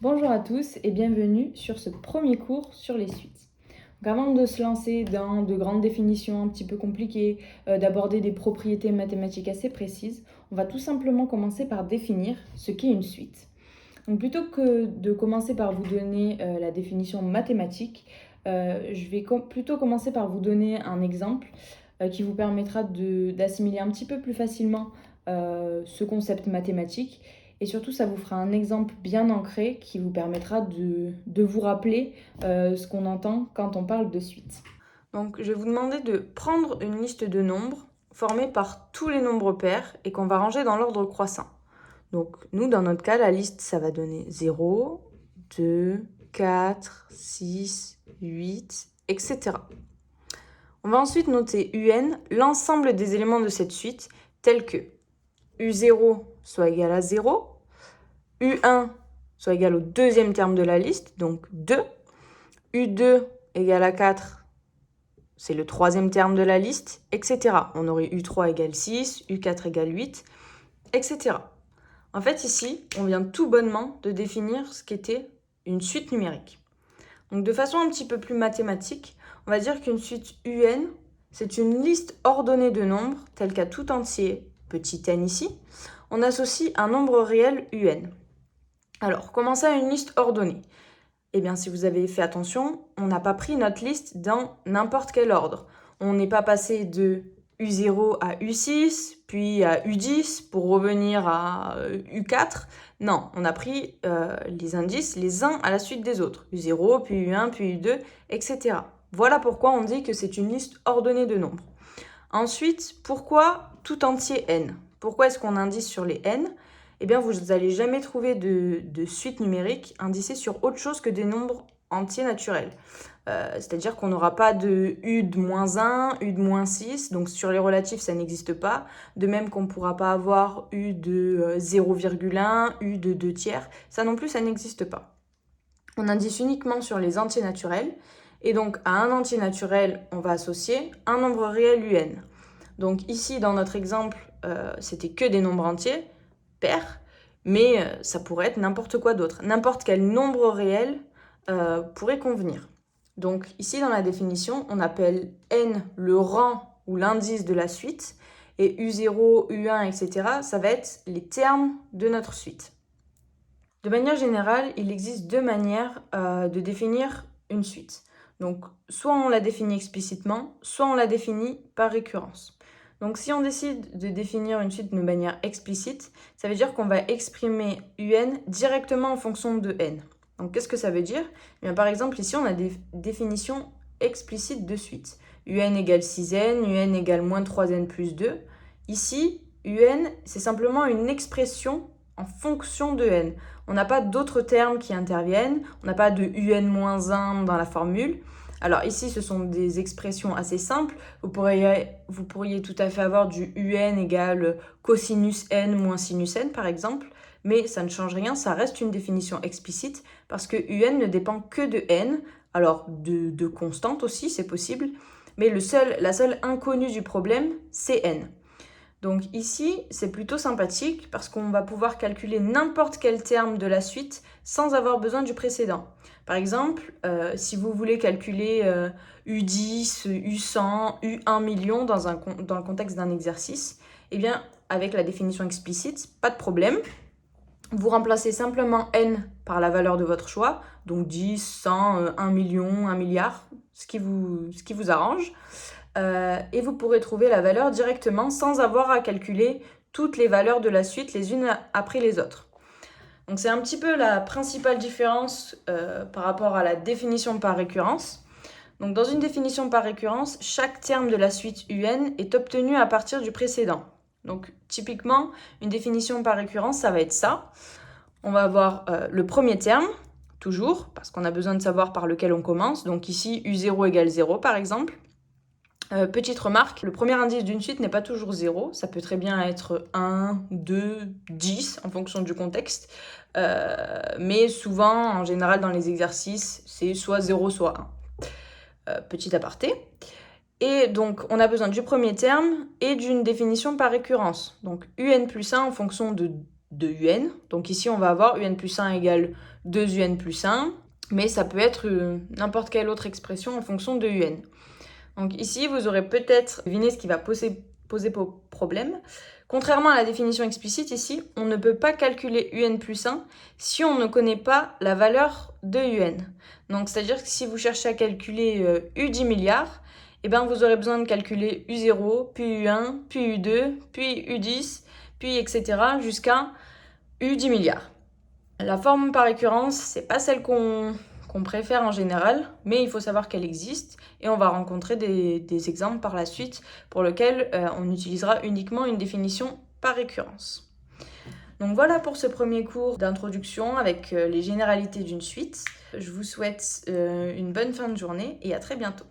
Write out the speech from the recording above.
Bonjour à tous et bienvenue sur ce premier cours sur les suites. Donc avant de se lancer dans de grandes définitions un petit peu compliquées, d'aborder des propriétés mathématiques assez précises, on va tout simplement commencer par définir ce qu'est une suite. Donc plutôt que de commencer par vous donner la définition mathématique, je vais plutôt commencer par vous donner un exemple qui vous permettra d'assimiler un petit peu plus facilement ce concept mathématique. Et surtout, ça vous fera un exemple bien ancré qui vous permettra de vous rappeler ce qu'on entend quand on parle de suite. Donc, je vais vous demander de prendre une liste de nombres formée par tous les nombres pairs et qu'on va ranger dans l'ordre croissant. Donc, nous, dans notre cas, la liste, ça va donner 0, 2, 4, 6, 8, etc. On va ensuite noter UN, l'ensemble des éléments de cette suite, tels que U0 soit égal à 0, U1 soit égal au deuxième terme de la liste, donc 2, U2 égale à 4, c'est le troisième terme de la liste, etc. On aurait U3 égale 6, U4 égale 8, etc. En fait, ici, on vient tout bonnement de définir ce qu'était une suite numérique. Donc, de façon un petit peu plus mathématique, on va dire qu'une suite UN, c'est une liste ordonnée de nombres, tels qu'à tout entier, petit n ici, on associe un nombre réel UN. Alors, comment ça, une liste ordonnée ? Eh bien, si vous avez fait attention, on n'a pas pris notre liste dans n'importe quel ordre. On n'est pas passé de U0 à U6, puis à U10 pour revenir à U4. Non, on a pris les indices les uns à la suite des autres. U0, puis U1, puis U2, etc. Voilà pourquoi on dit que c'est une liste ordonnée de nombres. Ensuite, pourquoi tout entier n ? Pourquoi est-ce qu'on indice sur les n ? Eh bien, vous n'allez jamais trouver de suite numérique indicée sur autre chose que des nombres entiers naturels. C'est-à-dire qu'on n'aura pas de U de moins 1, U de moins 6, donc sur les relatifs, ça n'existe pas. De même qu'on ne pourra pas avoir U de 0,1, U de 2 tiers, ça non plus, ça n'existe pas. On indice uniquement sur les entiers naturels, et donc à un entier naturel, on va associer un nombre réel UN. Donc ici, dans notre exemple, c'était que des nombres entiers, pairs, mais ça pourrait être n'importe quoi d'autre. N'importe quel nombre réel pourrait convenir. Donc ici, dans la définition, on appelle n le rang ou l'indice de la suite, et U0, U1, etc., ça va être les termes de notre suite. De manière générale, il existe deux manières de définir une suite. Donc, soit on la définit explicitement, soit on la définit par récurrence. Donc, si on décide de définir une suite de manière explicite, ça veut dire qu'on va exprimer UN directement en fonction de n. Donc, qu'est-ce que ça veut dire ? Eh bien, par exemple, ici, on a des définitions explicites de suite. UN égale 6n, UN égale moins 3n plus 2. Ici, UN, c'est simplement une expression en fonction de n. On n'a pas d'autres termes qui interviennent, on n'a pas de UN-1 dans la formule. Alors ici, ce sont des expressions assez simples. Vous pourriez tout à fait avoir du UN égale cosinus n moins sinus n, par exemple. Mais ça ne change rien, ça reste une définition explicite parce que UN ne dépend que de n. Alors de constante aussi, c'est possible. Mais la seule inconnue du problème, c'est n. Donc ici, c'est plutôt sympathique parce qu'on va pouvoir calculer n'importe quel terme de la suite sans avoir besoin du précédent. Par exemple, si vous voulez calculer U10, U100, U1 million dans le contexte d'un exercice, eh bien, avec la définition explicite, pas de problème. Vous remplacez simplement n par la valeur de votre choix, donc 10, 100, 1 million, 1 milliard, ce qui vous arrange. Et vous pourrez trouver la valeur directement sans avoir à calculer toutes les valeurs de la suite les unes après les autres. Donc c'est un petit peu la principale différence par rapport à la définition par récurrence. Donc dans une définition par récurrence, chaque terme de la suite UN est obtenu à partir du précédent. Donc typiquement, une définition par récurrence, ça va être ça. On va avoir le premier terme, toujours, parce qu'on a besoin de savoir par lequel on commence. Donc ici, U0 égale 0 par exemple. Petite remarque, le premier indice d'une suite n'est pas toujours 0, ça peut très bien être 1, 2, 10 en fonction du contexte, mais souvent, en général dans les exercices, c'est soit 0, soit 1. Petit aparté. Et donc, on a besoin du premier terme et d'une définition par récurrence. Donc, UN plus 1 en fonction de un. Donc ici, on va avoir un plus 1 égale 2 un plus 1, mais ça peut être n'importe quelle autre expression en fonction de un. Donc ici, vous aurez peut-être deviné ce qui va poser problème. Contrairement à la définition explicite, ici, on ne peut pas calculer un plus 1 si on ne connaît pas la valeur de un. Donc, c'est-à-dire que si vous cherchez à calculer u10 milliards, eh ben, vous aurez besoin de calculer u0, puis u1, puis u2, puis u10, puis etc. jusqu'à u10 milliards. La forme par récurrence, c'est pas celle qu'on préfère en général, mais il faut savoir qu'elle existe et on va rencontrer des exemples par la suite pour lesquels on utilisera uniquement une définition par récurrence. Donc voilà pour ce premier cours d'introduction avec les généralités d'une suite. Je vous souhaite une bonne fin de journée et à très bientôt.